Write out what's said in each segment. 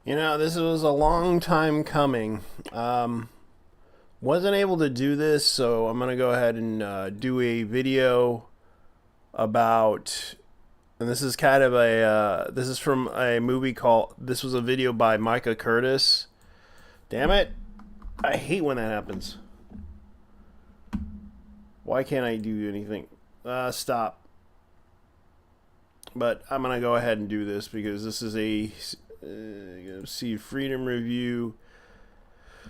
This was a long time coming. Wasn't able to do this, so I'm gonna go ahead and do a video about. And this is kind of a. This is from a movie called. This was a video by Micah Curtis. Damn it! I hate when that happens. Why can't I do anything? Stop. But I'm gonna go ahead and do this because this is a see freedom review,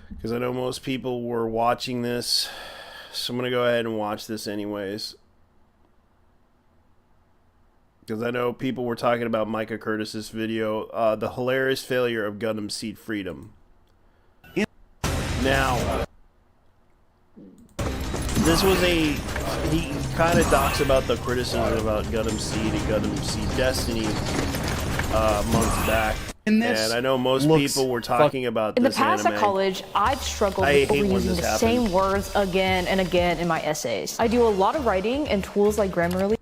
because I know most people were watching this, so I'm gonna go ahead and watch this anyways, because I know people were talking about Micah Curtis's video, the hilarious failure of Gundam Seed Freedom. Now, this was he kind of talks about the criticism about Gundam Seed and Gundam Seed Destiny months back. And I know most people were talking about this in the past anime. At college, I've struggled with overusing the same words again and again in my essays. I do a lot of writing and tools like Grammarly.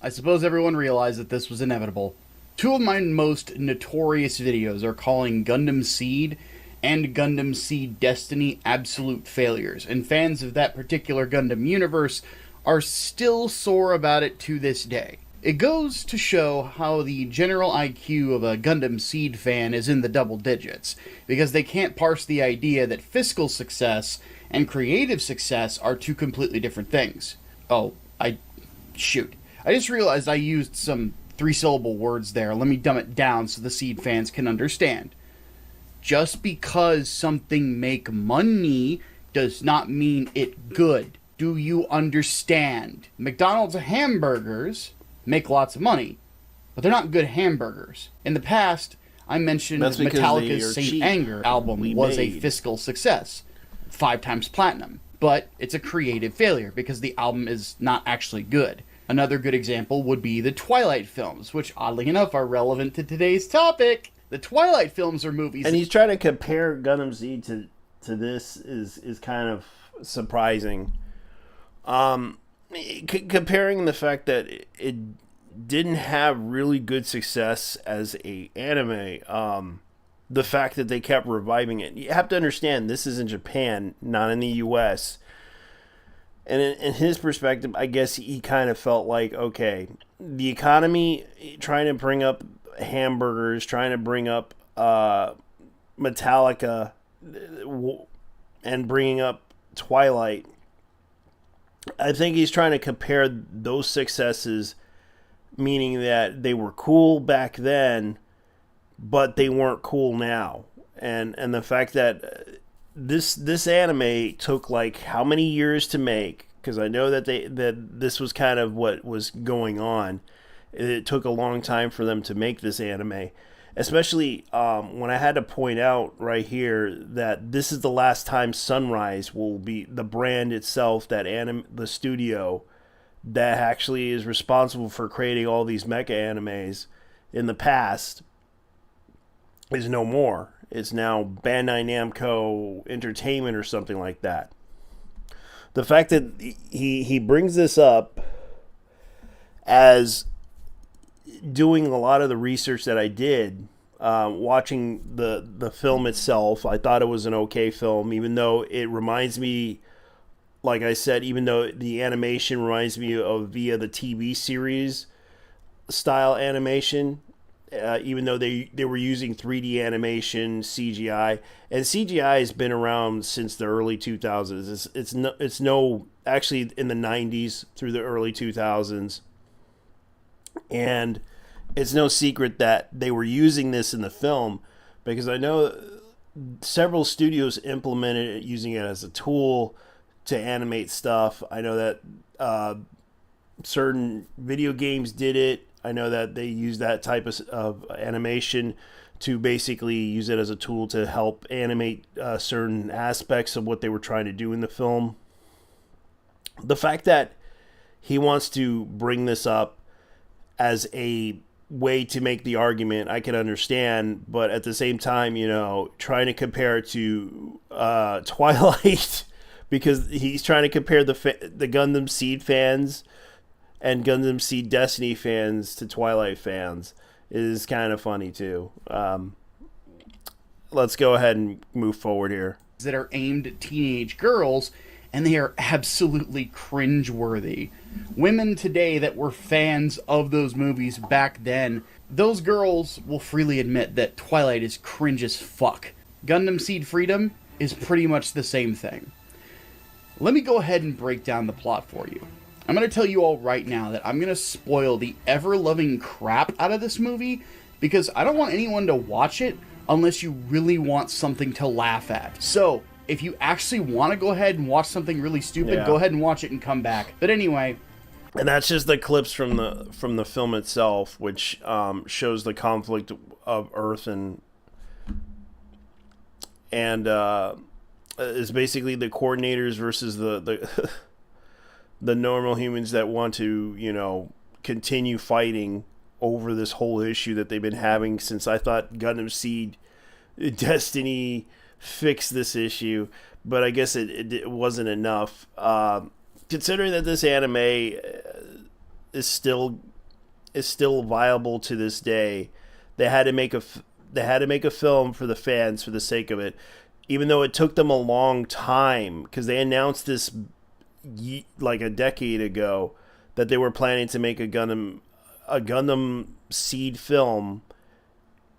I suppose everyone realized that this was inevitable. Two of my most notorious videos are calling Gundam Seed and Gundam Seed Destiny absolute failures, and fans of that particular Gundam universe are still sore about it to this day. It goes to show how the general IQ of a Gundam Seed fan is in the double digits, because they can't parse the idea that fiscal success and creative success are two completely different things. Shoot. I just realized I used some three-syllable words there. Let me dumb it down so the Seed fans can understand. Just because something make money does not mean it good. Do you understand? McDonald's hamburgers make lots of money, but they're not good hamburgers. In the past, I mentioned Metallica's Saint Anger album was a fiscal success, 5 times platinum, but it's a creative failure because the album is not actually good. Another good example would be the Twilight films, which oddly enough are relevant to today's topic. The Twilight films are movies, and he's trying to compare Gundam Seed to this is kind of surprising. Comparing the fact that it didn't have really good success as a anime, the fact that they kept reviving it. You have to understand, this is in Japan, not in the U.S. And in his perspective, I guess he kind of felt like, okay, the economy, trying to bring up hamburgers, trying to bring up Metallica, and bringing up Twilight, I think he's trying to compare those successes, meaning that they were cool back then, but they weren't cool now. And the fact that this anime took like how many years to make, because I know that this was kind of what was going on. It took a long time for them to make this anime, especially when I had to point out right here that this is the last time Sunrise will be the brand itself, the studio that actually is responsible for creating all these mecha animes in the past, is no more. It's now Bandai Namco Entertainment or something like that. The fact that he brings this up as doing a lot of the research that I did, watching the film itself, I thought it was an okay film, even though it reminds me, like I said, even though the animation reminds me of via the TV series style animation, even though they were using 3D animation, CGI, and CGI has been around since the early 2000s. It's no actually in the 90s through the early 2000s. And it's no secret that they were using this in the film, because I know several studios implemented it, using it as a tool to animate stuff. I know that certain video games did it. I know that they use that type of animation to basically use it as a tool to help animate certain aspects of what they were trying to do in the film. The fact that he wants to bring this up as a way to make the argument, I can understand, but at the same time, trying to compare it to Twilight, because he's trying to compare the Gundam Seed fans and Gundam Seed Destiny fans to Twilight fans, is kind of funny too. let's go ahead and move forward here. That are aimed at teenage girls, and they are absolutely cringeworthy. Women today that were fans of those movies back then, those girls will freely admit that Twilight is cringe as fuck. Gundam Seed Freedom is pretty much the same thing. Let me go ahead and break down the plot for you. I'm going to tell you all right now that I'm going to spoil the ever-loving crap out of this movie, because I don't want anyone to watch it unless you really want something to laugh at. So, if you actually want to go ahead and watch something really stupid, go ahead and watch it and come back. But anyway... And that's just the clips from the film itself, which shows the conflict of Earth and is basically the coordinators versus the the normal humans that want to, you know, continue fighting over this whole issue that they've been having since, I thought, Gundam Seed Destiny fixed this issue, but I guess it wasn't enough. Considering that this anime is still viable to this day, they had to make a film for the fans for the sake of it, even though it took them a long time, because they announced this like a decade ago that they were planning to make a Gundam Seed film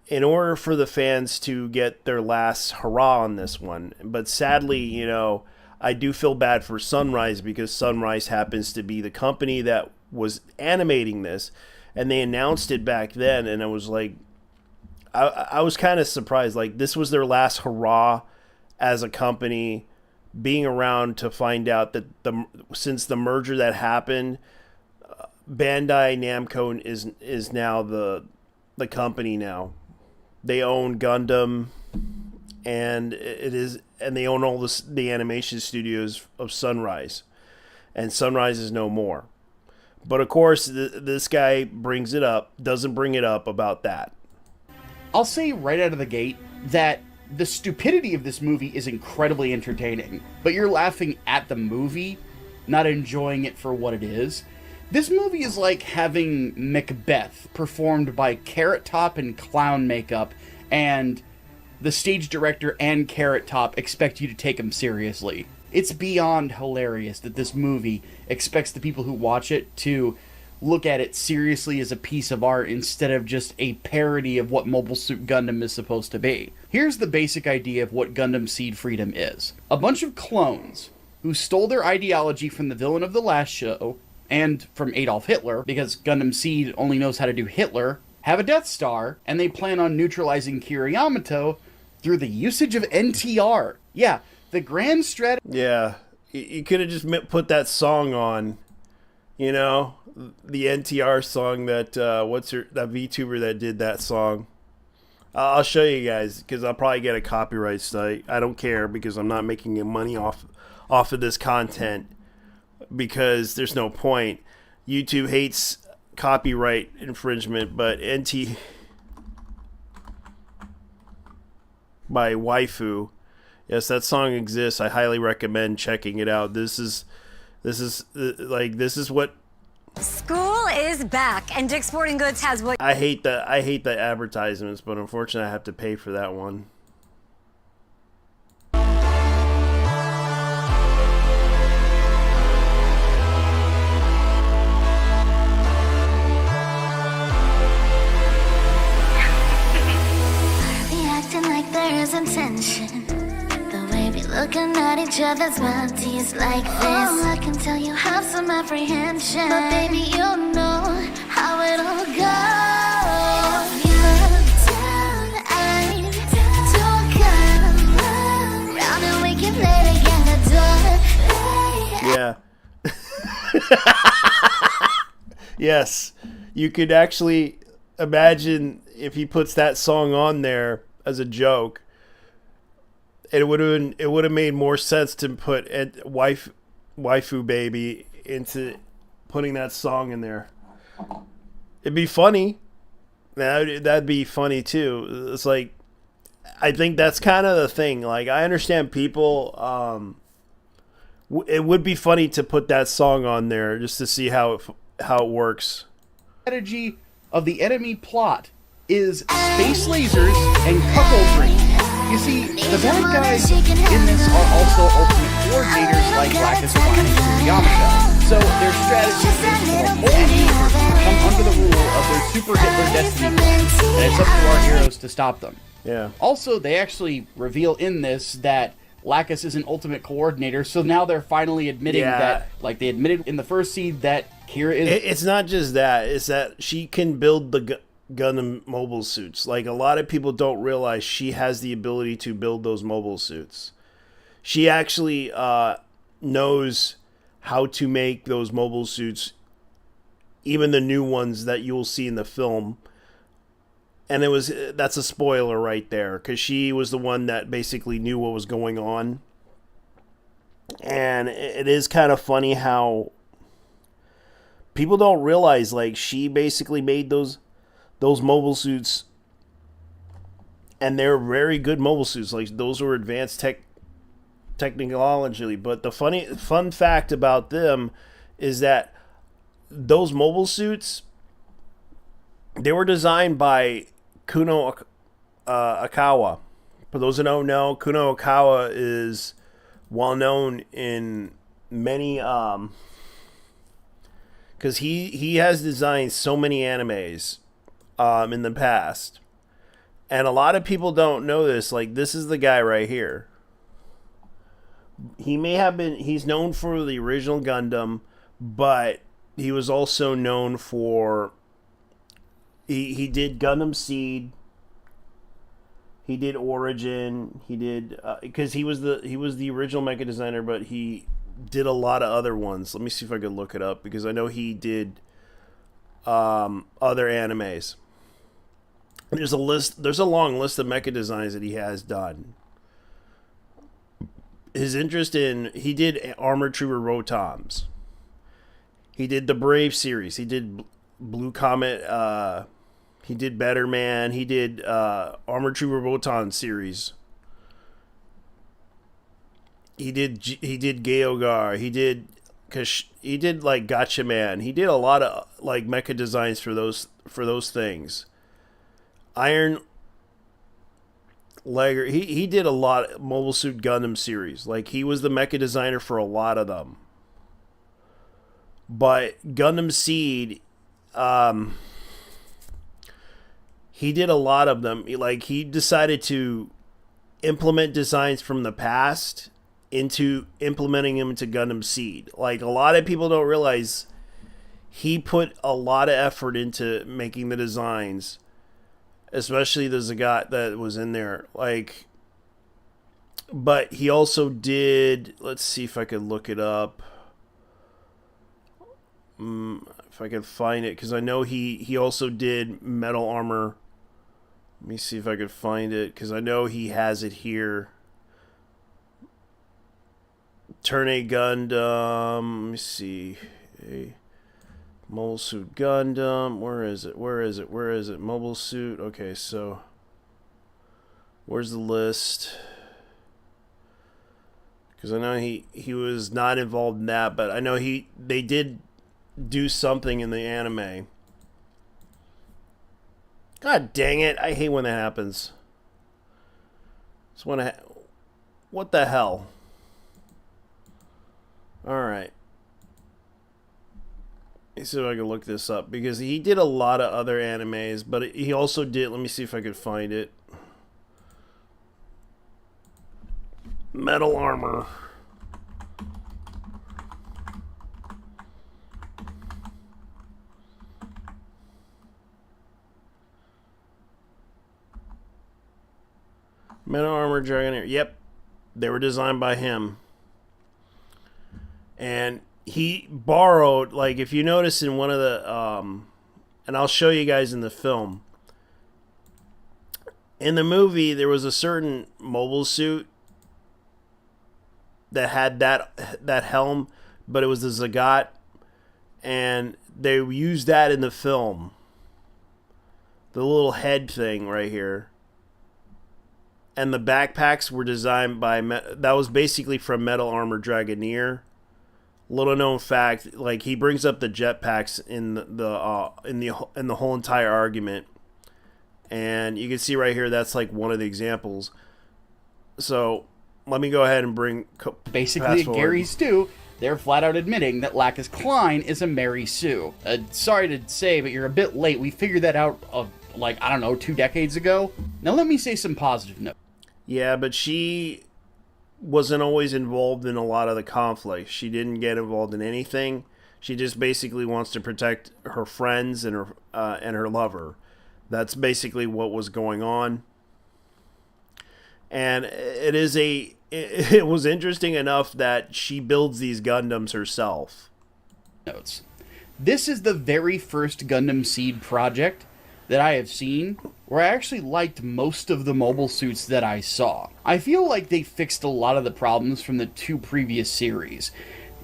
in order for the fans to get their last hurrah on this one. But sadly, you know, I do feel bad for Sunrise, because Sunrise happens to be the company that was animating this, and they announced it back then, and I was like, I was kind of surprised. Like, this was their last hurrah as a company, being around to find out that since the merger that happened, Bandai Namco is now the company now. They own Gundam, and they own all the animation studios of Sunrise, and Sunrise is no more. But of course, this guy doesn't bring it up about that. I'll say right out of the gate that the stupidity of this movie is incredibly entertaining, but you're laughing at the movie, not enjoying it for what it is. This movie is like having Macbeth performed by Carrot Top and clown makeup, and the stage director and Carrot Top expect you to take him seriously. It's beyond hilarious that this movie expects the people who watch it to look at it seriously as a piece of art instead of just a parody of what Mobile Suit Gundam is supposed to be. Here's the basic idea of what Gundam Seed Freedom is. A bunch of clones who stole their ideology from the villain of the last show, and from Adolf Hitler, because Gundam Seed only knows how to do Hitler, have a Death Star, and they plan on neutralizing Kira Yamato through the usage of NTR. Yeah, the grand strategy... Yeah, you could have just put that song on, you know, the NTR song that, that VTuber that did that song. I'll show you guys, because I'll probably get a copyright strike. I don't care, because I'm not making any money off of this content, because there's no point. YouTube hates copyright infringement, but NT by Waifu, yes, that song exists. I highly recommend checking it out. This is what school is back, and Dick's Sporting Goods has what I hate the advertisements, but unfortunately I have to pay for that one. There's intention. The way we looking at each other's bodies like this. Oh, I can tell you have some apprehension, but baby, you know how it'll go. Look down, I don't come round and we can play together. Yeah. Yes, you could actually imagine if he puts that song on there as a joke. It would have made more sense to put waifu baby into putting that song in there. It'd be funny. That'd be funny too. It's like, I think that's kind of the thing. Like, I understand people. It would be funny to put that song on there just to see how it works. Strategy of the enemy plot is space lasers and cuckoldry. You see, the bad guys in this are also ultimate coordinators like Lacus Klein and Yamcha. So their strategy is for the whole universe to come under the rule of their Super Hitler destiny, and it's up to our heroes to stop them. Yeah. Also, they actually reveal in this that Lacus is an ultimate coordinator, so now they're finally admitting that, like they admitted in the first seed, that Kira is... It's not just that, it's that she can build the Gundam mobile suits. Like, a lot of people don't realize she has the ability to build those mobile suits. She actually knows how to make those mobile suits, even the new ones that you'll see in the film. And that's a spoiler right there, because she was the one that basically knew what was going on. And it is kind of funny how people don't realize, like, she basically made those mobile suits, and they're very good mobile suits. Like, those were advanced technologically. But the fun fact about them is that those mobile suits, they were designed by Kuno Akawa. For those who don't know, Kuno Akawa is well known in many, because he has designed so many animes in the past, and a lot of people don't know this. Like, this is the guy right here. He's known for the original Gundam, but he was also known for he did Gundam Seed, he did Origin, he did because he was the original mecha designer, but he did a lot of other ones. Let me see if I could look it up, because I know he did other animes. There's a long list of mecha designs that he has done. His interest he did Armored Trooper Rotams. He did the Brave series. He did Blue Comet. He did Better Man. He did Armored Trooper Rotan series. He did Geogar. He did like Gotcha Man. He did a lot of like mecha designs for those things. Iron Legger. He did a lot of Mobile Suit Gundam series. Like, he was the mecha designer for a lot of them. But Gundam Seed, he did a lot of them. Like, he decided to implement designs from the past into implementing them into Gundam Seed. Like, a lot of people don't realize he put a lot of effort into making the designs, especially the Zagat that was in there. Like, but he also did, let's see if I could look it up. If I could find it, because I know he also did Metal Armor. Let me see if I could find it, because I know he has it here. Turn A Gundam. Let me see. Mobile Suit Gundam. Where is it? Mobile Suit. Okay, so where's the list? Because I know he was not involved in that, but I know they did do something in the anime. God dang it! I hate when that happens. What the hell? All right. Let's see if I can look this up, because he did a lot of other animes, but he also did. Let me see if I could find it. Metal Armor. Metal Armor Dragonair. Yep. They were designed by him. And he borrowed, like, if you notice in one of the, and I'll show you guys in the film. In the movie, there was a certain mobile suit that had that helm, but it was the Zagat. And they used that in the film. The little head thing right here. And the backpacks were designed by that was basically from Metal Armor Dragonair. Little known fact, like, he brings up the jetpacks in the whole entire argument, and you can see right here that's like one of the examples. So let me go ahead and bring... Basically, Gary Stu, they're flat out admitting that Lacus Clyne is a Mary Sue. Sorry to say, but you're a bit late. We figured that out, 2 decades ago. Now let me say some positive notes. Yeah, but she wasn't always involved in a lot of the conflict. She didn't get involved in anything. She just basically wants to protect her friends and her lover. That's basically what was going on. And it was interesting enough that she builds these Gundams herself. Notes. This is the very first Gundam Seed project that I have seen where I actually liked most of the mobile suits that I saw. I feel like they fixed a lot of the problems from the 2 previous series.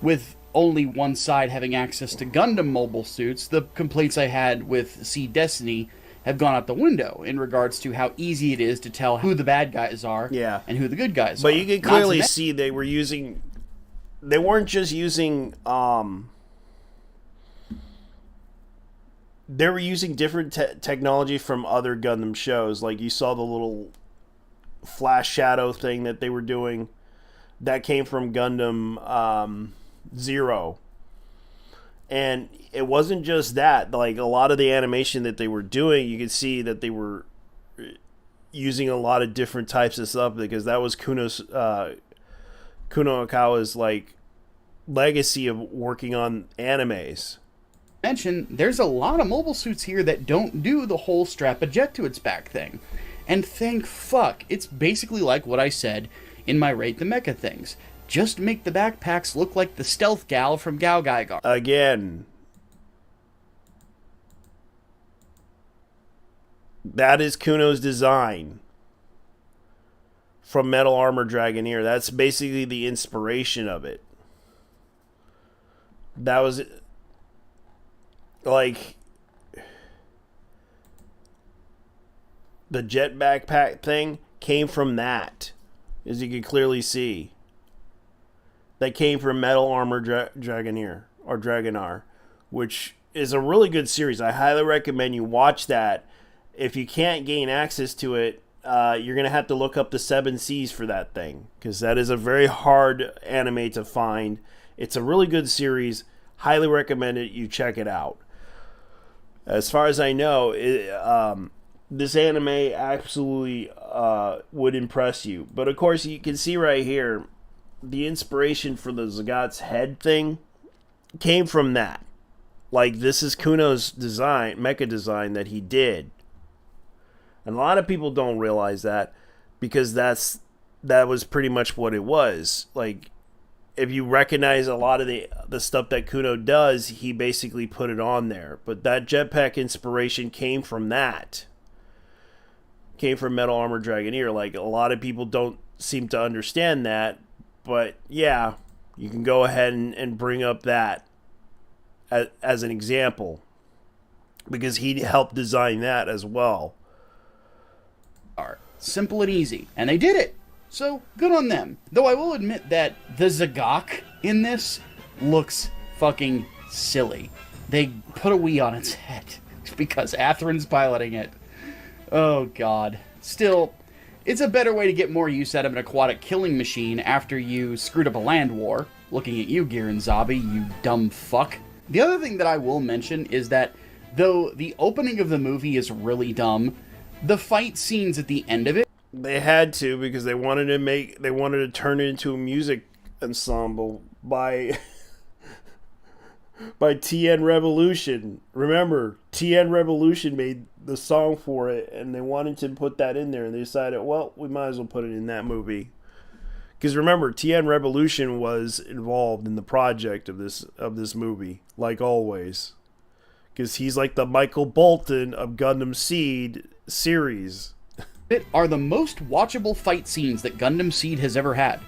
With only one side having access to Gundam mobile suits, the complaints I had with Seed Destiny have gone out the window in regards to how easy it is to tell who the bad guys are and who the good guys are. But you can clearly see they weren't just using they were using different technology from other Gundam shows. Like you saw the little flash shadow thing that they were doing. That came from Gundam Zero. And it wasn't just that. Like a lot of the animation that they were doing, you could see that they were using a lot of different types of stuff, because that was Kuno Okawa's like legacy of working on animes. There's a lot of mobile suits here that don't do the whole strap a jet to its back thing. And thank fuck, it's basically like what I said in my Rate the Mecha things. Just make the backpacks look like the stealth gal from Gao Gaigar. Again. That is Kuno's design from Metal Armor Dragoneer. That's basically the inspiration of it. That was like the jet backpack thing came from that, as you can clearly see. That came from Metal Armor Dragoneer, or Dragonar, which is a really good series. I highly recommend you watch that. If you can't gain access to it, you're going to have to look up the 7 Seas for that thing, because that is a very hard anime to find. It's a really good series. Highly recommend it. You check it out. As far as I know, this anime absolutely would impress you. But of course, you can see right here, the inspiration for the Zagat's head thing came from that. Like, this is Kuno's design, mecha design that he did. And a lot of people don't realize that, because that was pretty much what it was. Like, if you recognize a lot of the stuff that Kuno does, he basically put it on there. But that jetpack inspiration came from that. Came from Metal Armor Dragoneer. Like, a lot of people don't seem to understand that. But yeah, you can go ahead and bring up that as an example, because he helped design that as well. Simple and easy, and they did it. So good on them. Though I will admit that the Zagak in this looks fucking silly. They put a Wii on its head because Atherin's piloting it. Oh god. Still, it's a better way to get more use out of an aquatic killing machine after you screwed up a land war. Looking at you, Giran Zabi, you dumb fuck. The other thing that I will mention is that, though the opening of the movie is really dumb, the fight scenes at the end of it... They had to, because they wanted to turn it into a music ensemble by TN Revolution. Remember, TN Revolution made the song for it, and they wanted to put that in there, and they decided, well, we might as well put it in that movie. Because remember, TN Revolution was involved in the project of this movie, like always. Because he's like the Michael Bolton of Gundam Seed series. It are the most watchable fight scenes that Gundam Seed has ever had.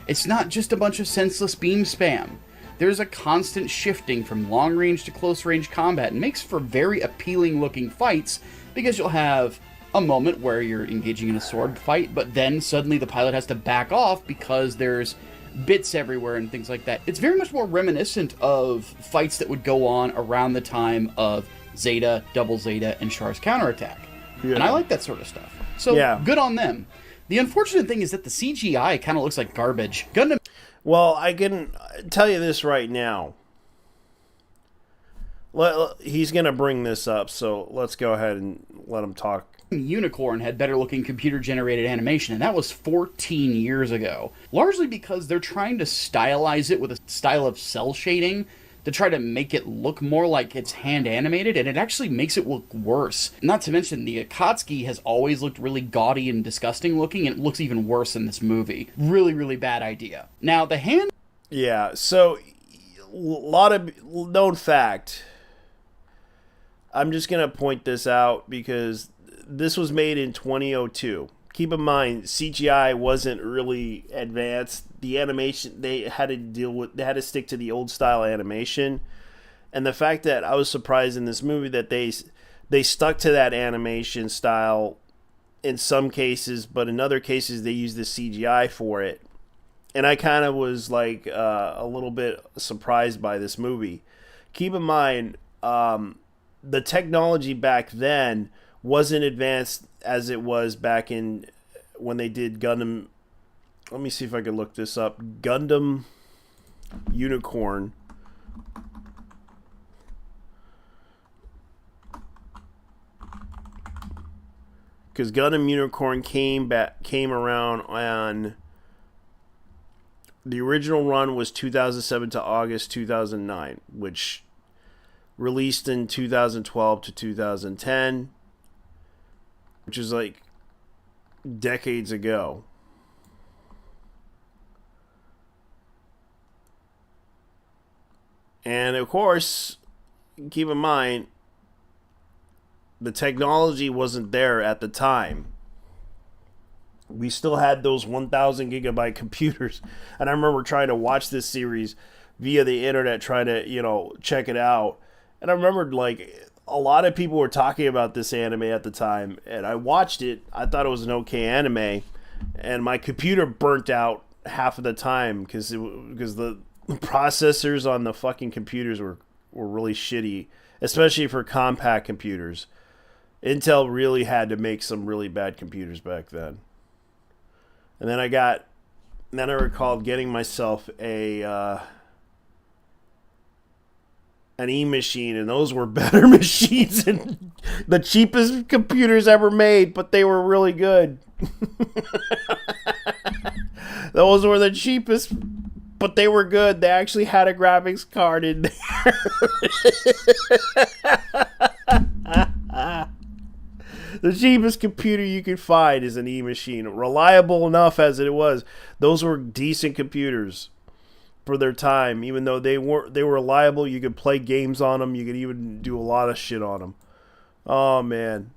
It's not just a bunch of senseless beam spam. There's a constant shifting from long-range to close-range combat, and makes for very appealing-looking fights, because you'll have a moment where you're engaging in a sword fight, but then suddenly the pilot has to back off because there's bits everywhere and things like that. It's very much more reminiscent of fights that would go on around the time of Zeta, Double Zeta, and Char's counterattack. Yeah. And I like that sort of stuff. So, Good on them. The unfortunate thing is that the CGI kind of looks like garbage. Gundam. Well, I can tell you this right now. He's going to bring this up, so let's go ahead and let him talk. Unicorn had better looking computer generated animation, and that was 14 years ago. Largely because they're trying to stylize it with a style of cell shading to try to make it look more like it's hand animated, and it actually makes it look worse. Not to mention, the Akatsuki has always looked really gaudy and disgusting looking, and it looks even worse in this movie. Really, really bad idea. Now, the hand... Yeah, so, a lot of known fact. I'm just going to point this out because this was made in 2002. Keep in mind, CGI wasn't really advanced. The animation, they had to stick to the old style animation. And the fact that I was surprised in this movie that they stuck to that animation style in some cases, but in other cases they used the CGI for it. And I kind of was like a little bit surprised by this movie. Keep in mind, the technology back then wasn't advanced as it was back in when they did Gundam. Let me see if I can look this up. Gundam Unicorn. Because Gundam Unicorn came around on... The original run was 2007 to August 2009, which released in 2012 to 2010, which is like decades ago. And of course, keep in mind, the technology wasn't there at the time. We still had those 1,000 gigabyte computers. And I remember trying to watch this series via the internet, trying to, check it out. And I remembered, a lot of people were talking about this anime at the time. And I watched it. I thought it was an okay anime. And my computer burnt out half of the time because the processors on the fucking computers were really shitty. Especially for compact computers. Intel really had to make some really bad computers back then. And then I recalled getting myself an E-machine, and those were better machines than the cheapest computers ever made, but they were really good. Those were the cheapest, but they were good. They actually had a graphics card in there. The cheapest computer you could find is an E-machine. Reliable enough as it was. Those were decent computers for their time. Even though they were reliable, you could play games on them. You could even do a lot of shit on them. Oh, man.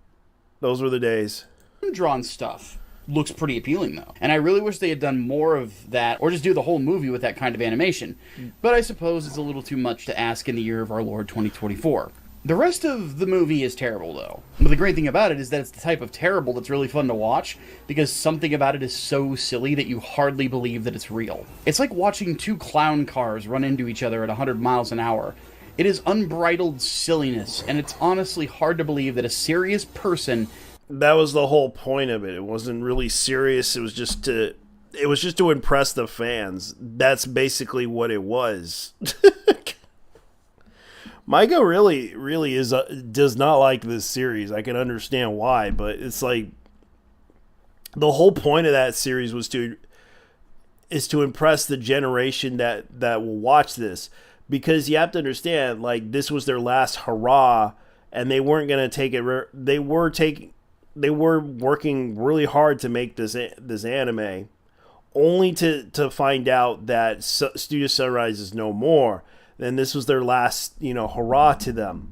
Those were the days. Drawn stuff looks pretty appealing, though. And I really wish they had done more of that, or just do the whole movie with that kind of animation. But I suppose it's a little too much to ask in the year of our Lord 2024. The rest of the movie is terrible, though. But the great thing about it is that it's the type of terrible that's really fun to watch, because something about it is so silly that you hardly believe that it's real. It's like watching two clown cars run into each other at 100 miles an hour. It is unbridled silliness, and it's honestly hard to believe that a serious person... That was the whole point of it. It wasn't really serious. It was just to impress the fans. That's basically what it was. Micah really does not like this series. I can understand why, but it's like the whole point of that series is to impress the generation that will watch this, because you have to understand, this was their last hurrah, and they weren't going to take it. They were working really hard to make this anime, only to find out that Studio Sunrise is no more. And this was their last, hurrah to them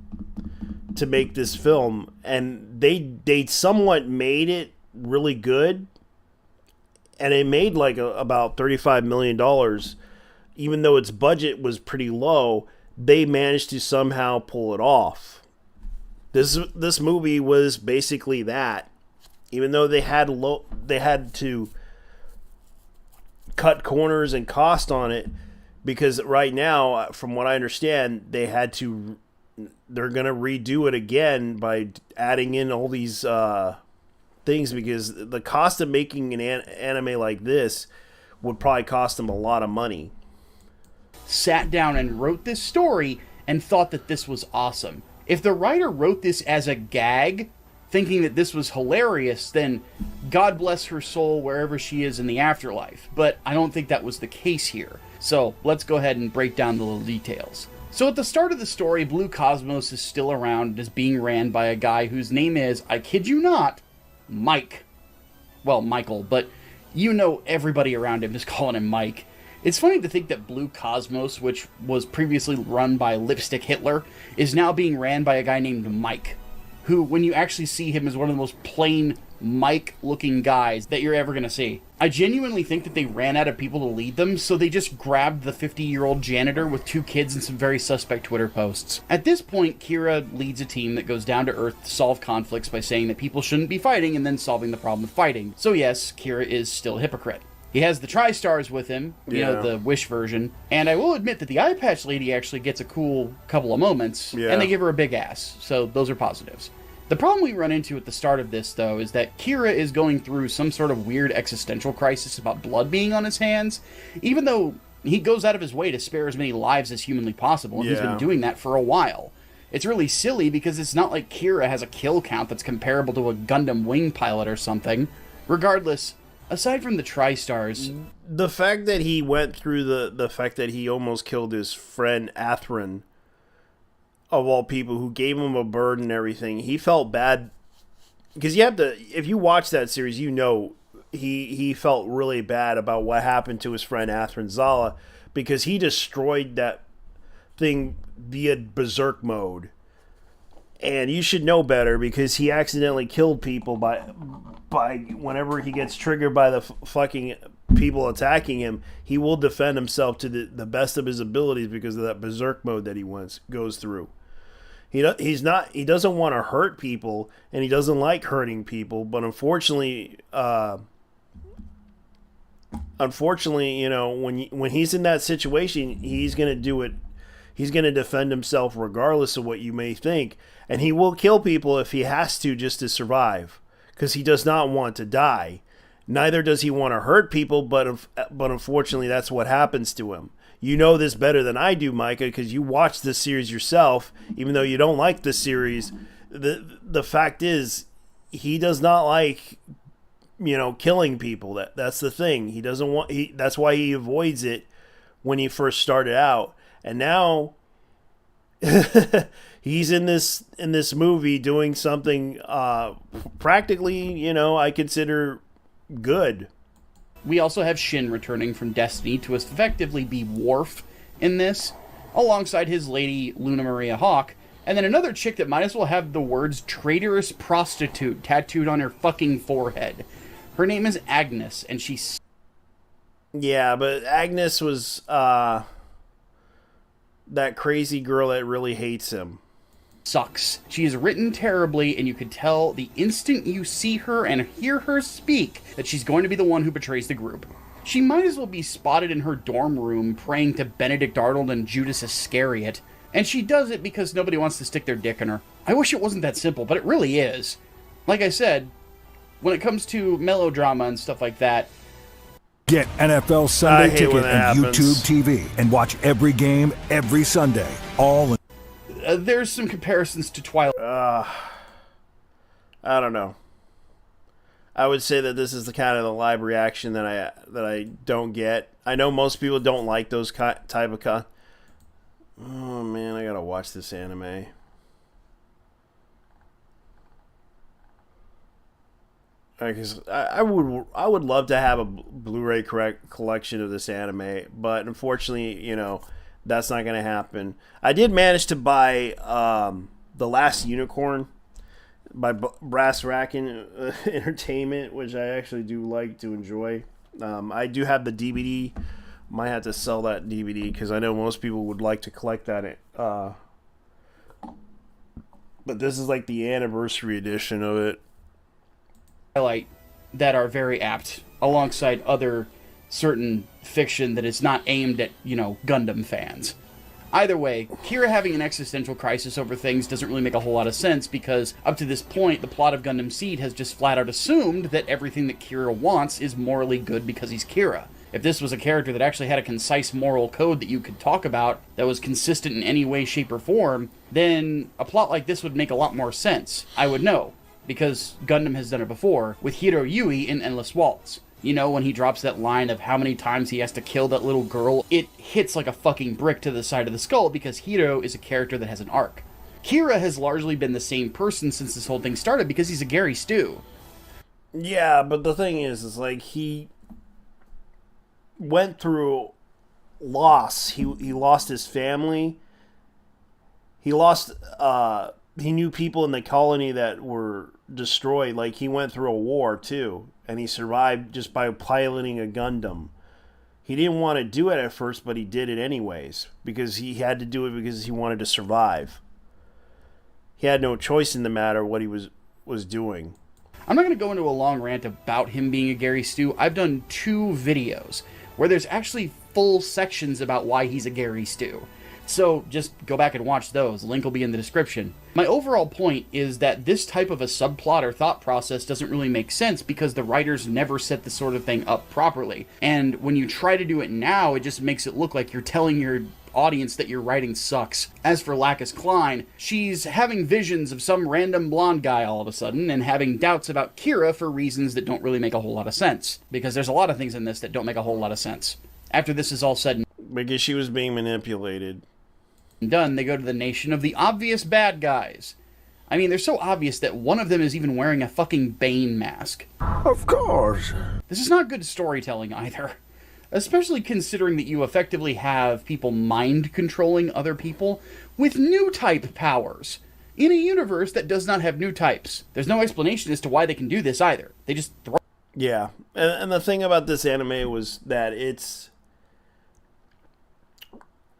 to make this film. And they somewhat made it really good. And it made about $35 million. Even though its budget was pretty low, they managed to somehow pull it off. This movie was basically that. Even though they had to cut corners and cost on it. Because right now, from what I understand, they're going to redo it again by adding in all these things, because the cost of making an anime like this would probably cost them a lot of money. Sat down and wrote this story and thought that this was awesome. If the writer wrote this as a gag, thinking that this was hilarious, then God bless her soul wherever she is in the afterlife. But I don't think that was the case here. So let's go ahead and break down the little details. So at the start of the story, Blue Cosmos is still around and is being ran by a guy whose name is, I kid you not, Mike. Well, Michael, but you know everybody around him is calling him Mike. It's funny to think that Blue Cosmos, which was previously run by Lipstick Hitler, is now being ran by a guy named Mike, who, when you actually see him, is one of the most plain Mike-looking guys that you're ever going to see. I genuinely think that they ran out of people to lead them, so they just grabbed the 50-year-old janitor with 2 kids and some very suspect Twitter posts. At this point, Kira leads a team that goes down to Earth to solve conflicts by saying that people shouldn't be fighting and then solving the problem with fighting. So yes, Kira is still a hypocrite. He has the Tri-Stars with him, you know, the Wish version, and I will admit that the Eye Patch Lady actually gets a cool couple of moments, and they give her a big ass, so those are positives. The problem we run into at the start of this, though, is that Kira is going through some sort of weird existential crisis about blood being on his hands, even though he goes out of his way to spare as many lives as humanly possible, and he's been doing that for a while. It's really silly because it's not like Kira has a kill count that's comparable to a Gundam wing pilot or something. Regardless, aside from the Tri-Stars, the fact that he went through the fact that he almost killed his friend Atherin, of all people, who gave him a bird and everything, he felt bad. Because you have to, if you watch that series, you know he felt really bad about what happened to his friend Atherin Zala, because he destroyed that thing via berserk mode. And you should know better, because he accidentally killed people by whenever he gets triggered by the fucking people attacking him, he will defend himself to the best of his abilities because of that berserk mode that he goes through. He doesn't want to hurt people, and he doesn't like hurting people, but unfortunately, you know, when he's in that situation, he's going to do it. He's going to defend himself regardless of what you may think, and he will kill people if he has to just to survive, because he does not want to die. Neither does he want to hurt people, but unfortunately, that's what happens to him. You know this better than I do, Micah, because you watched this series yourself, even though you don't like the series. The fact is, he does not like, you know, killing people. That's the thing. He doesn't want. That's why he avoids it when he first started out, and now he's in this movie doing something practically, you know, I consider good. We also have Shin returning from Destiny to effectively be Worf in this, alongside his lady Luna Maria Hawk, and then another chick that might as well have the words traitorous prostitute tattooed on her fucking forehead. Her name is Agnes, and she's... Yeah, but Agnes was that crazy girl that really hates him. Sucks. She is written terribly, and you could tell the instant you see her and hear her speak that she's going to be the one who betrays the group. She might as well be spotted in her dorm room praying to Benedict Arnold and Judas Iscariot, and she does it because nobody wants to stick their dick in her. I wish it wasn't that simple, but it really is. Like I said, when it comes to melodrama and stuff like that, get NFL Sunday Ticket and YouTube TV and watch every game every Sunday, all in. There's some comparisons to Twilight. I don't know. I would say that this is the kind of the live reaction that I don't get. I know most people don't like those type of Oh man, I gotta watch this anime. I would love to have a Blu-ray collection of this anime, but unfortunately, you know, that's not going to happen. I did manage to buy The Last Unicorn by Brass Rackin' Entertainment, which I actually do like to enjoy. I do have the DVD. Might have to sell that DVD because I know most people would like to collect that. But this is like the anniversary edition of it. Twilight that are very apt, alongside other certain fiction that is not aimed at, you know, Gundam fans. Either way, Kira having an existential crisis over things doesn't really make a whole lot of sense, because up to this point, the plot of Gundam Seed has just flat out assumed that everything that Kira wants is morally good because he's Kira. If this was a character that actually had a concise moral code that you could talk about, that was consistent in any way, shape, or form, then a plot like this would make a lot more sense. I would know, because Gundam has done it before, with Hiro Yui in Endless Waltz. You know, when he drops that line of how many times he has to kill that little girl, it hits like a fucking brick to the side of the skull, because Hiro is a character that has an arc. Kira has largely been the same person since this whole thing started, because he's a Gary Stu. Yeah, but the thing is like, he went through loss. He lost his family. He lost, he knew people in the colony that were destroyed. Like, he went through a war, too. And he survived just by piloting a Gundam. He didn't want to do it at first, but he did it anyways. Because he had to do it because he wanted to survive. He had no choice in the matter what he was doing. I'm not going to go into a long rant about him being a Gary Stu. I've done 2 videos where there's actually full sections about why he's a Gary Stu. So just go back and watch those. The link will be in the description. My overall point is that this type of a subplot or thought process doesn't really make sense, because the writers never set this sort of thing up properly. And when you try to do it now, it just makes it look like you're telling your audience that your writing sucks. As for Lacus Clyne, she's having visions of some random blonde guy all of a sudden, and having doubts about Kira for reasons that don't really make a whole lot of sense. Because there's a lot of things in this that don't make a whole lot of sense. After this is all said and because she was being manipulated. done, they go to the nation of the obvious bad guys. I mean, they're so obvious that one of them is even wearing a fucking Bane mask. Of course. This is not good storytelling either. Especially considering that you effectively have people mind-controlling other people with new type powers, in a universe that does not have new types. There's no explanation as to why they can do this either. They just throw... Yeah, and the thing about this anime was that it's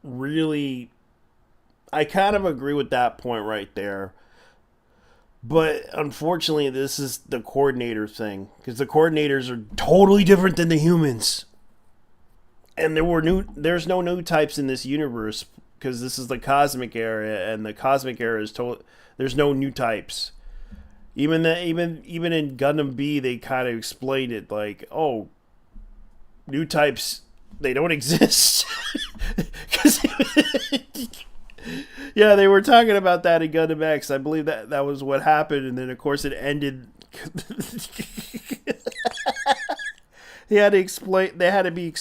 really... I kind of agree with that point right there. But unfortunately, this is the coordinator thing. Because the coordinators are totally different than the humans. And there's no new types in this universe. Because this is the cosmic era. And the cosmic era is there's no new types. Even in Gundam B, they kind of explained it like, oh, new types, they don't exist. Yeah, they were talking about that in Gundam X. I believe that was what happened, and then of course it ended. They had to be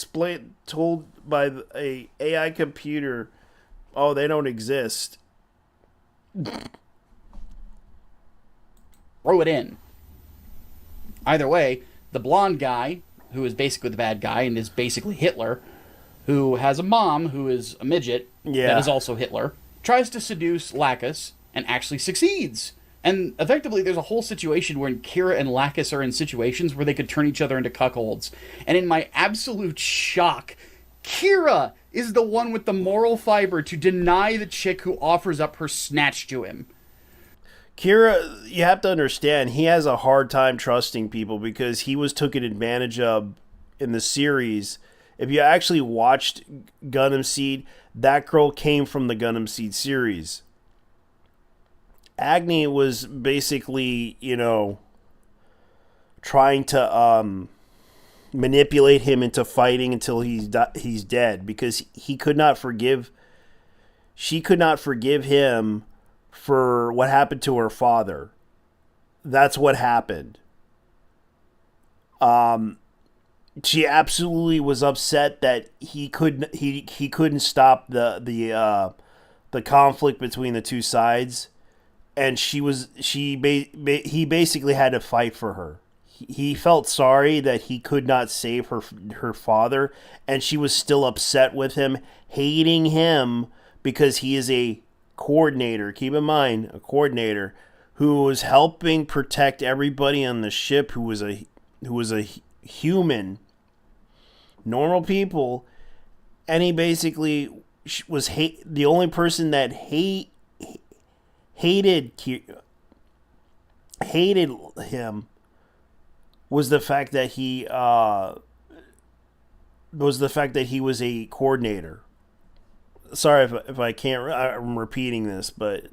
told by a AI computer, oh, they don't exist. Throw it in. Either way, the blonde guy, who is basically the bad guy and is basically Hitler, who has a mom who is a midget, that is also Hitler, tries to seduce Lacus and actually succeeds. And effectively, there's a whole situation where Kira and Lacus are in situations where they could turn each other into cuckolds. And in my absolute shock, Kira is the one with the moral fiber to deny the chick who offers up her snatch to him. Kira, you have to understand, he has a hard time trusting people because he was taken advantage of in the series. If you actually watched Gundam Seed, that girl came from the Gundam Seed series. Agni was basically, trying to manipulate him into fighting until he's dead, because she could not forgive him for what happened to her father. That's what happened. She absolutely was upset that he couldn't stop the conflict between the two sides, and he basically had to fight for her. He felt sorry that he could not save her father, and she was still upset with him, hating him because he is a coordinator. Keep in mind, a coordinator who was helping protect everybody on the ship who was a human, normal people, and he basically was the only person that hated him was the fact that he was a coordinator. sorry if I can't. I'm repeating this, but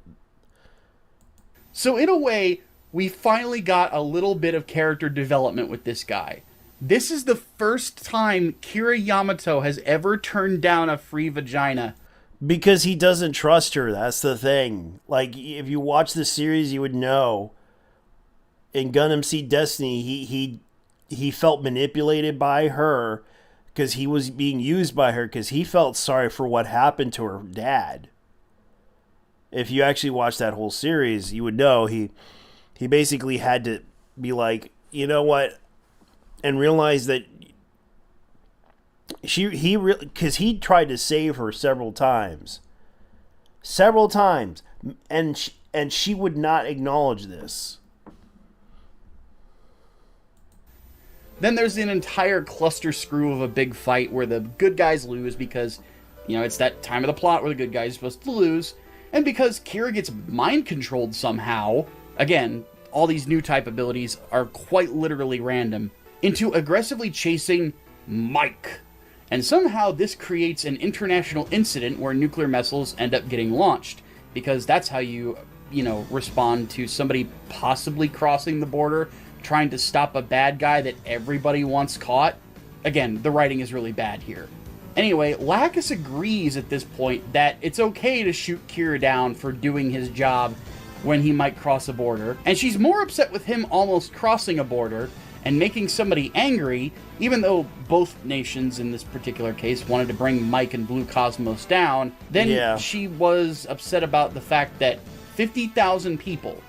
so in a way, we finally got a little bit of character development with this guy. This is the first time Kira Yamato has ever turned down a free vagina. Because he doesn't trust her. That's the thing. Like, if you watch the series, you would know. In Gundam Seed Destiny, he felt manipulated by her because he was being used by her because he felt sorry for what happened to her dad. If you actually watch that whole series, you would know he basically had to be like, you know what, and realize that because he tried to save her several times, and she would not acknowledge this. Then there's an entire cluster screw of a big fight where the good guys lose because, it's that time of the plot where the good guys are supposed to lose, and because Kira gets mind controlled somehow. Again, all these new type abilities are quite literally random, into aggressively chasing Mike. And somehow this creates an international incident where nuclear missiles end up getting launched, because that's how you respond to somebody possibly crossing the border, trying to stop a bad guy that everybody wants caught. Again, the writing is really bad here. Anyway, Lacus agrees at this point that it's okay to shoot Kira down for doing his job when he might cross a border, and she's more upset with him almost crossing a border and making somebody angry, even though both nations in this particular case wanted to bring Mike and Blue Cosmos down. Then she was upset about the fact that 50,000 people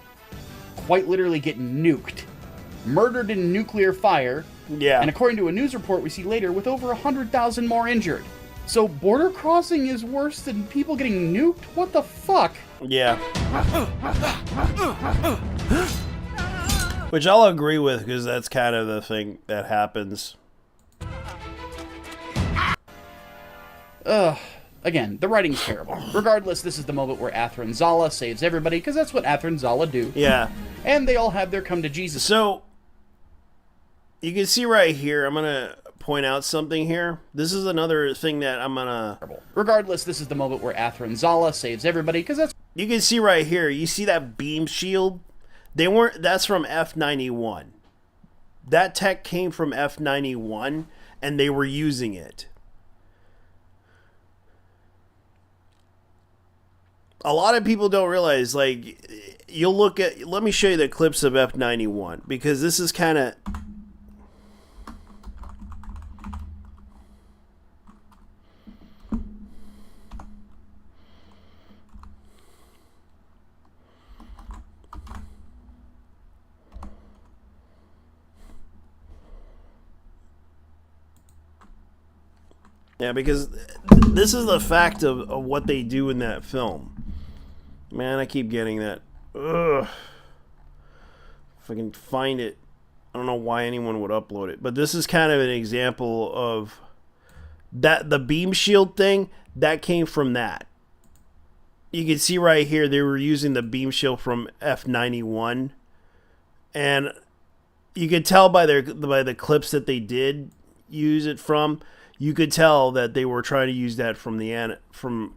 quite literally get nuked, murdered in nuclear fire, and according to a news report we see later, with over 100,000 more injured. So border crossing is worse than people getting nuked? What the fuck? Yeah. Which I'll agree with, because that's kind of the thing that happens. Again, the writing's terrible. Regardless, this is the moment where Athra and Zala saves everybody, because that's what Athra and Zala do. Yeah. And they all have their come to Jesus. So, you can see right here, I'm going to point out something here. This is another thing that I'm going to... Regardless, this is the moment where Athra and Zala saves everybody, because that's... You can see right here, you see that beam shield? That's from F91. That tech came from F91, and they were using it. A lot of people don't realize, like, you'll look at... Let me show you the clips of F91, because this is kind of... Yeah, because this is the fact of what they do in that film. Man, I keep getting that. Ugh. If I can find it. I don't know why anyone would upload it. But this is kind of an example of that. The beam shield thing, that came from that. You can see right here, they were using the beam shield from F91. And you could tell by the clips that they did use it from. You could tell that they were trying to use that from Gundam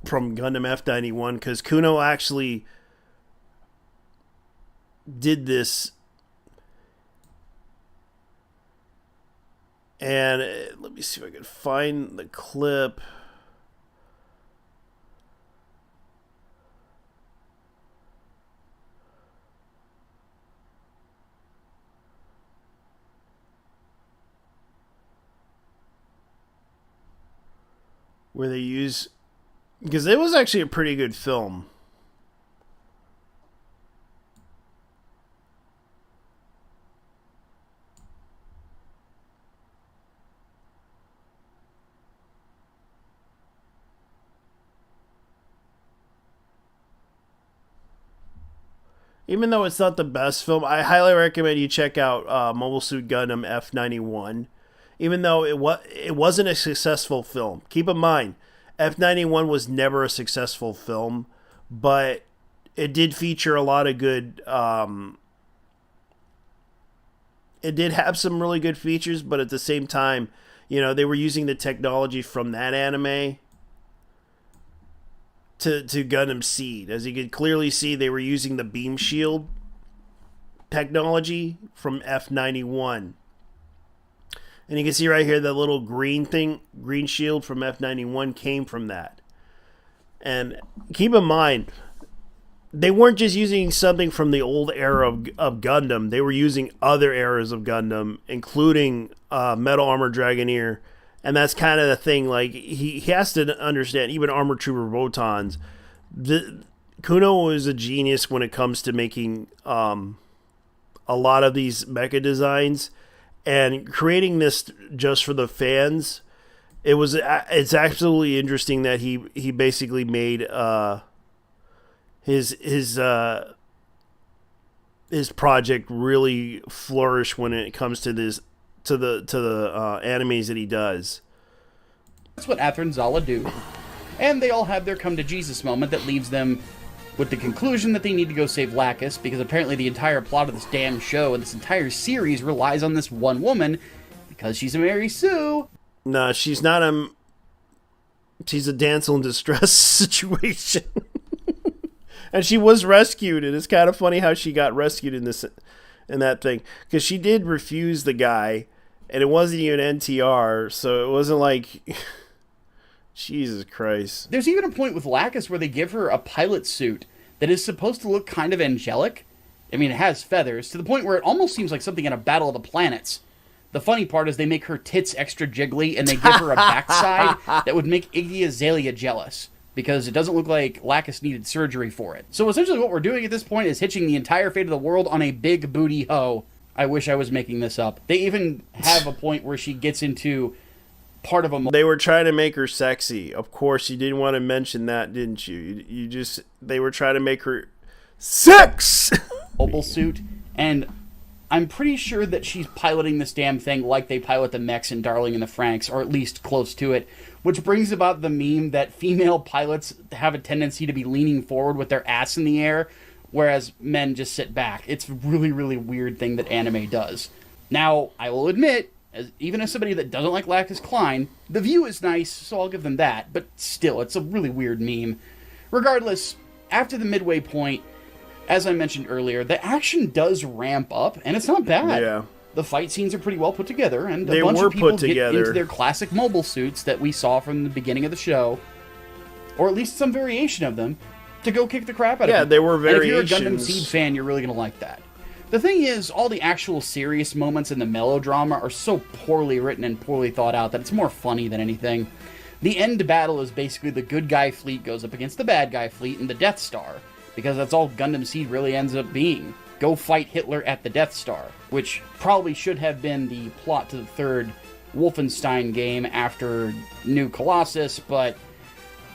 F91, because Kuno actually did this. And let me see if I can find the clip. Where they use... Because it was actually a pretty good film. Even though it's not the best film, I highly recommend you check out Mobile Suit Gundam F91. Even though it wasn't a successful film. Keep in mind, F91 was never a successful film, but it did feature a lot of good... it did have some really good features, but at the same time, they were using the technology from that anime. to Gundam Seed. As you could clearly see, they were using the beam shield technology from F91. And you can see right here, the little green shield from F91 came from that. And keep in mind, they weren't just using something from the old era of Gundam. They were using other eras of Gundam, including Metal Armor Dragoneer. And that's kind of the thing. Like, he has to understand, even Armor Trooper Votons, Kuno is a genius when it comes to making a lot of these mecha designs. And creating this just for the fans, it's absolutely interesting that he basically made his project really flourish when it comes to the animes that he does. That's what Athra and Zala do, and they all have their come to Jesus moment that leaves them with the conclusion that they need to go save Lacus, because apparently the entire plot of this damn show and this entire series relies on this one woman, because she's a Mary Sue. No, she's not she's a damsel in distress situation. And she was rescued, and it's kind of funny how she got rescued in that thing, because she did refuse the guy, and it wasn't even NTR, so it wasn't like... Jesus Christ. There's even a point with Lacus where they give her a pilot suit that is supposed to look kind of angelic. I mean, it has feathers, to the point where it almost seems like something in a Battle of the Planets. The funny part is they make her tits extra jiggly, and they give her a backside that would make Iggy Azalea jealous, because it doesn't look like Lacus needed surgery for it. So essentially what we're doing at this point is hitching the entire fate of the world on a big booty hoe. I wish I was making this up. They even have a point where she gets into part of a... They were trying to make her sexy. Of course, you didn't want to mention that, didn't you? They were trying to make her sex! Mobile suit, and I'm pretty sure that she's piloting this damn thing like they pilot the mechs in Darling in the Franxx, or at least close to it, which brings about the meme that female pilots have a tendency to be leaning forward with their ass in the air, whereas men just sit back. It's a really, really weird thing that anime does. Now, I will admit, even as somebody that doesn't like Lacus Clyne, the view is nice, so I'll give them that, but still, it's a really weird meme. Regardless, after the midway point, as I mentioned earlier, the action does ramp up, and it's not bad. Yeah. The fight scenes are pretty well put together, and They a bunch were of people put get together. into their classic mobile suits that we saw from the beginning of the show, or at least some variation of them, to go kick the crap out of Yeah, people. there were And if you're a variations. Gundam Seed fan, you're really going to like that. The thing is, all the actual serious moments in the melodrama are so poorly written and poorly thought out that it's more funny than anything. The end battle is basically the good guy fleet goes up against the bad guy fleet and the Death Star, because that's all Gundam Seed really ends up being. Go fight Hitler at the Death Star, which probably should have been the plot to the third Wolfenstein game after New Colossus, but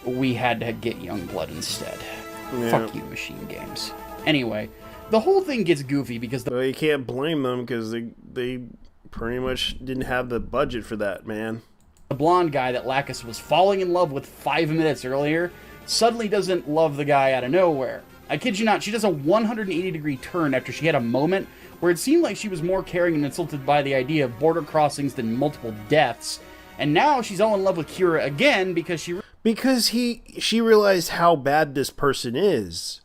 we had to get Youngblood instead. Yeah. Fuck you, Machine Games. Anyway, the whole thing gets goofy because Well, you can't blame them, because they pretty much didn't have the budget for that, man. the blonde guy that Lacus was falling in love with 5 minutes earlier suddenly doesn't love the guy out of nowhere. I kid you not, she does a 180-degree turn after she had a moment where it seemed like she was more caring and insulted by the idea of border crossings than multiple deaths. And now she's all in love with Kira again because she realized how bad this person is.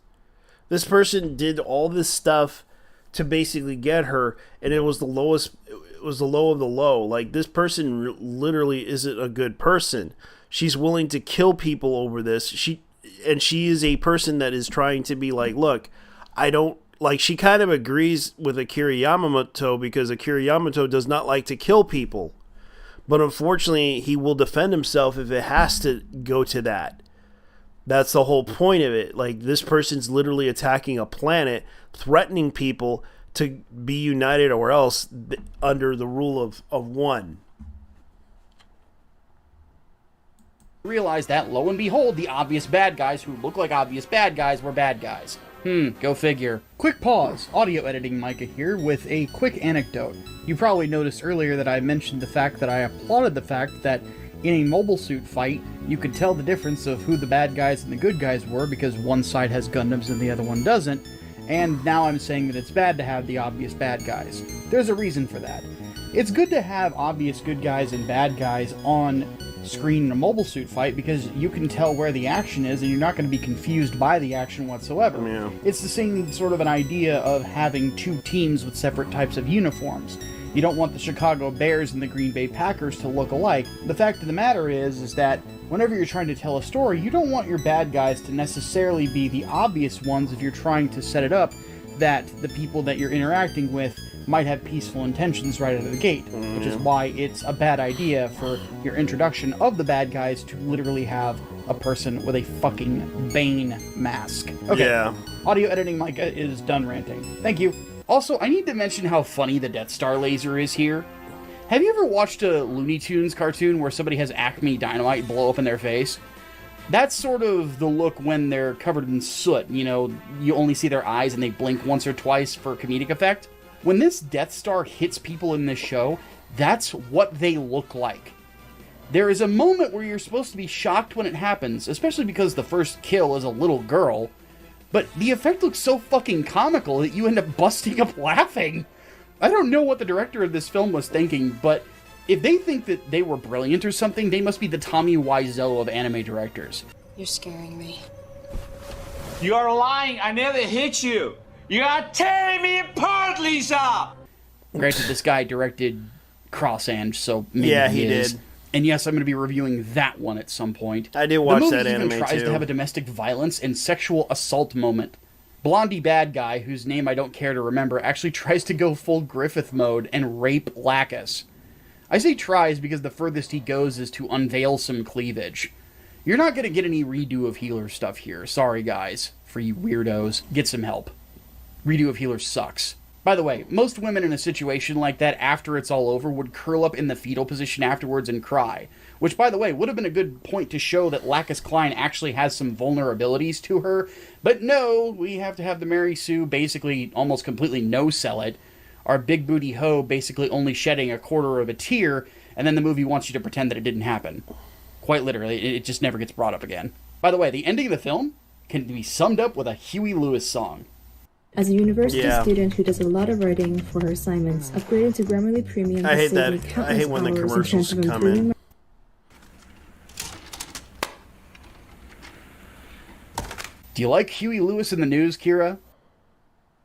This person did all this stuff to basically get her, and it was the lowest. It was the low of the low. Like, this person literally isn't a good person. She's willing to kill people over this. She is a person that is trying to be like, look, I don't like. She kind of agrees with Akira Yamamoto, because Akira Yamamoto does not like to kill people, but unfortunately, he will defend himself if it has to go to that. That's the whole point of it. Like, this person's literally attacking a planet, threatening people to be united, or else under the rule of one. realized that, lo and behold, the obvious bad guys who look like obvious bad guys were bad guys. Go figure. Quick pause. Audio editing Micah here with a quick anecdote. You probably noticed earlier that I mentioned the fact that I applauded the fact that in a mobile suit fight, you could tell the difference of who the bad guys and the good guys were because one side has Gundams and the other one doesn't, and now I'm saying that it's bad to have the obvious bad guys. There's a reason for that. It's good to have obvious good guys and bad guys on screen in a mobile suit fight because you can tell where the action is and you're not going to be confused by the action whatsoever. Yeah. It's the same sort of an idea of having two teams with separate types of uniforms. You don't want the Chicago Bears and the Green Bay Packers to look alike. The fact of the matter is that whenever you're trying to tell a story, you don't want your bad guys to necessarily be the obvious ones if you're trying to set it up that the people that you're interacting with might have peaceful intentions right out of the gate, which is why it's a bad idea for your introduction of the bad guys to literally have a person with a fucking Bane mask. Okay, Yeah. audio editing Micah is done ranting. Thank you. Also, I need to mention how funny the Death Star laser is here. Have you ever watched a Looney Tunes cartoon where somebody has Acme Dynamite blow up in their face? That's sort of the look when they're covered in soot. You know, you only see their eyes and they blink once or twice for comedic effect. When this Death Star hits people in this show, that's what they look like. There is a moment where you're supposed to be shocked when it happens, especially because the first kill is a little girl, but the effect looks so fucking comical that you end up busting up laughing. I don't know what the director of this film was thinking, but if they think that they were brilliant or something, they must be the Tommy Wiseau of anime directors. You're scaring me. You are lying. I never hit you. You are tearing me apart, Lisa! Granted, this guy directed Crossand, so maybe Yeah, he he is. did. And yes, I'm going to be reviewing that one at some point. I did watch the movie that even anime, tries too. to have a domestic violence and sexual assault moment. Blondie bad guy, whose name I don't care to remember, actually tries to go full Griffith mode and rape Lacus. I say tries because the furthest he goes is to unveil some cleavage. You're not going to get any redo of Healer stuff here. Sorry, guys. For you weirdos. Get some help. Redo of Healer sucks. By the way, most women in a situation like that, after it's all over, would curl up in the fetal position afterwards and cry. Which, by the way, would have been a good point to show that Lacus Klein actually has some vulnerabilities to her. But no, we have to have the Mary Sue basically almost completely no-sell it. Our big booty hoe basically only shedding a quarter of a tear, and then the movie wants you to pretend that it didn't happen. Quite literally, it just never gets brought up again. By the way, the ending of the film can be summed up with a Huey Lewis song. As a university student who does a lot of writing for her assignments, upgrading to Grammarly Premium I hate has saved that. me I countless hate when the hours in commercials terms of come improving in. my Do you like Huey Lewis in the news, Kira?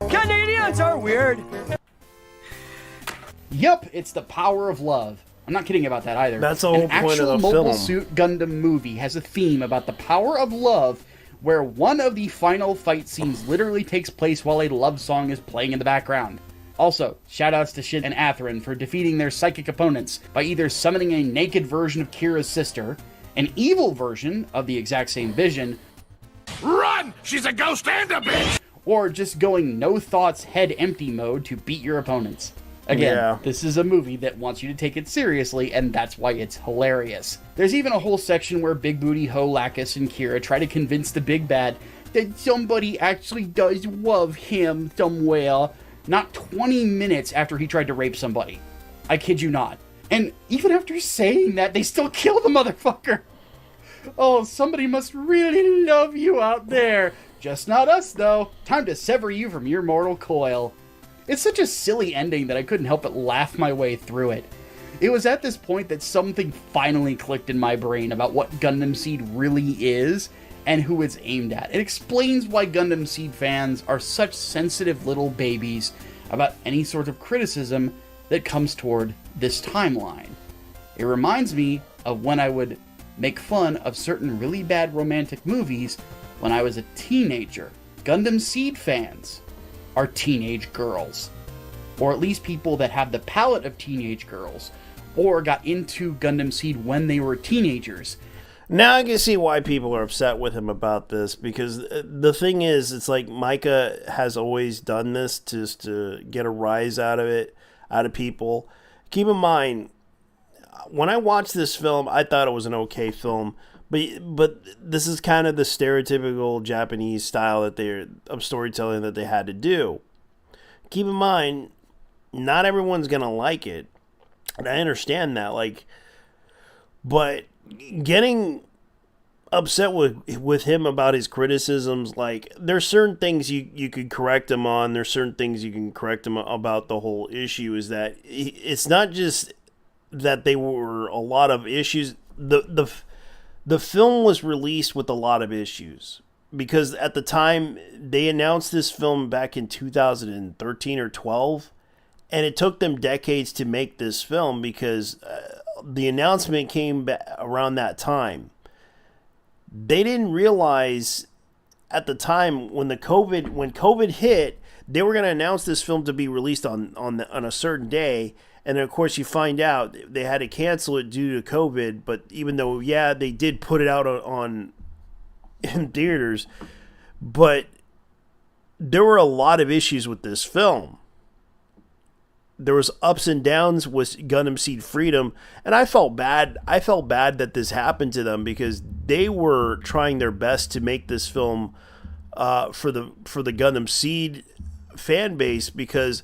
Canadians are weird. Yup, it's the power of love. I'm not kidding about that either. That's the whole point of the An actual Mobile film. Suit Gundam movie has a theme about the power of love, where one of the final fight scenes literally takes place while a love song is playing in the background. Also, shoutouts to Shin and Atherin for defeating their psychic opponents by either summoning a naked version of Kira's sister, an evil version of the exact same Vision, Run! She's a ghost and a bitch! or just going no thoughts, head empty mode to beat your opponents. Again, Yeah. this is a movie that wants you to take it seriously, and that's why it's hilarious. There's even a whole section where Big Booty Ho, Lacus, and Kira try to convince the big bad that somebody actually does love him somewhere, not 20 minutes after he tried to rape somebody. I kid you not. And even after saying that, they still kill the motherfucker. Oh, somebody must really love you out there. Just not us, though. Time to sever you from your mortal coil. It's such a silly ending that I couldn't help but laugh my way through it. It was at this point that something finally clicked in my brain about what Gundam Seed really is and who it's aimed at. It explains why Gundam Seed fans are such sensitive little babies about any sort of criticism that comes toward this timeline. It reminds me of when I would make fun of certain really bad romantic movies when I was a teenager. Gundam Seed fans are teenage girls. Or at least people that have the palate of teenage girls, or got into Gundam Seed when they were teenagers. Now I can see why people are upset with him about this, because the thing is, it's like Micah has always done this just to get a rise out of people. Keep in mind, when I watched this film, I thought it was an okay film, but this is kind of the stereotypical Japanese style of storytelling that they had to do. Keep in mind, not everyone's gonna like it, and I understand that. But getting upset with him about his criticisms, there's certain things you could correct him on. There's certain things you can correct him about. The whole issue is that it's not just that they were a lot of issues. the film was released with a lot of issues because at the time they announced this film back in 2013 or 12, and it took them decades to make this film because the announcement came around that time. They didn't realize at the time when COVID hit, they were going to announce this film to be released on a certain day. And then, of course, you find out they had to cancel it due to COVID. But even though, they did put it out in theaters, but there were a lot of issues with this film. There was ups and downs with Gundam Seed Freedom, and I felt bad. I felt bad that this happened to them because they were trying their best to make this film for the Gundam Seed fan base because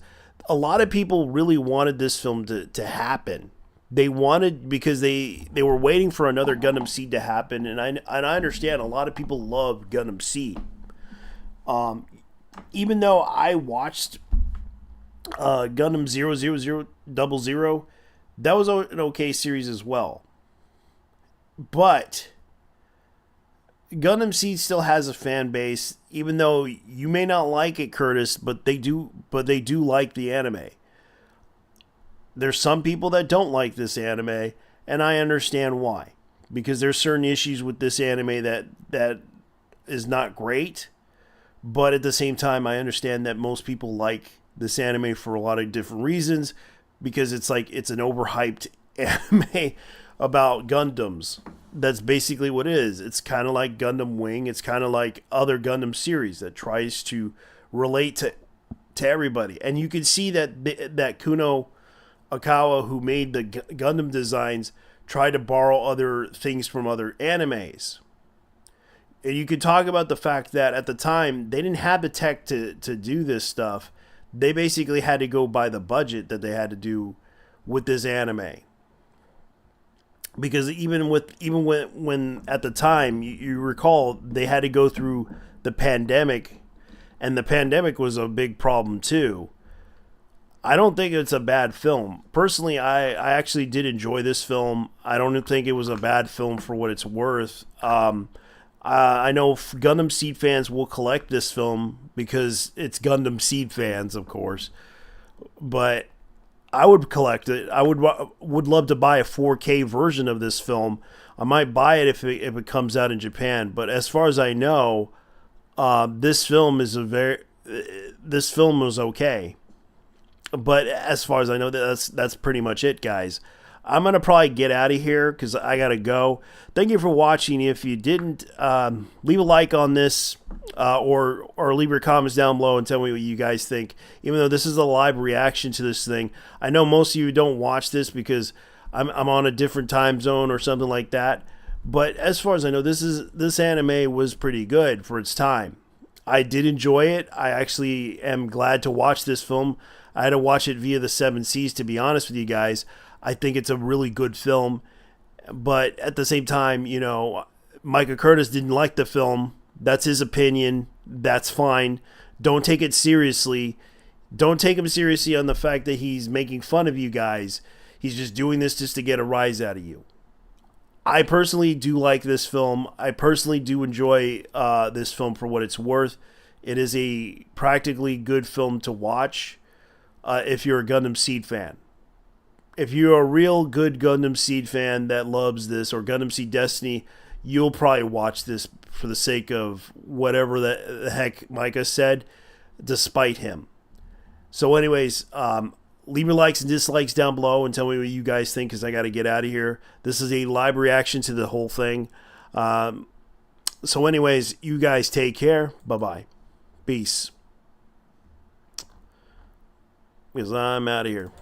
a lot of people really wanted this film to happen. They wanted because they were waiting for another Gundam Seed to happen, and I understand a lot of people love Gundam Seed. Even though I watched Gundam 00000, that was an okay series as well. But Gundam Seed still has a fan base, even though you may not like it, Curtis, but they do like the anime. There's some people that don't like this anime, and I understand why. Because there's certain issues with this anime that is not great, but at the same time, I understand that most people like this anime for a lot of different reasons, because it's an overhyped anime about Gundams. That's basically what it is. It's kind of like Gundam Wing. It's kind of like other Gundam series that tries to relate to everybody. And you can see that Kuno Akawa, who made the Gundam designs, tried to borrow other things from other animes. And you could talk about the fact that at the time, they didn't have the tech to do this stuff. They basically had to go by the budget that they had to do with this anime. Because even when at the time, you recall, they had to go through the pandemic, and the pandemic was a big problem too. I don't think it's a bad film. Personally, I actually did enjoy this film. I don't think it was a bad film for what it's worth. I know Gundam Seed fans will collect this film because it's Gundam Seed fans, of course. But I would collect it. I would love to buy a 4K version of this film. I might buy it if it comes out in Japan. But as far as I know, this film was okay. But as far as I know, that's pretty much it, guys. I'm going to probably get out of here because I got to go. Thank you for watching. If you didn't, leave a like on this or leave your comments down below and tell me what you guys think. Even though this is a live reaction to this thing, I know most of you don't watch this because I'm on a different time zone or something like that. But as far as I know, this anime was pretty good for its time. I did enjoy it. I actually am glad to watch this film. I had to watch it via the 7 Seas, to be honest with you guys. I think it's a really good film, but at the same time, Micah Curtis didn't like the film. That's his opinion. That's fine. Don't take it seriously. Don't take him seriously on the fact that he's making fun of you guys. He's just doing this just to get a rise out of you. I personally do like this film. I personally do enjoy this film for what it's worth. It is a practically good film to watch if you're a Gundam Seed fan. If you're a real good Gundam Seed fan that loves this, or Gundam Seed Destiny, you'll probably watch this for the sake of whatever the heck Micah said, despite him. So anyways, leave your likes and dislikes down below and tell me what you guys think, because I got to get out of here. This is a live reaction to the whole thing. So anyways, you guys take care. Bye-bye. Peace. Because I'm out of here.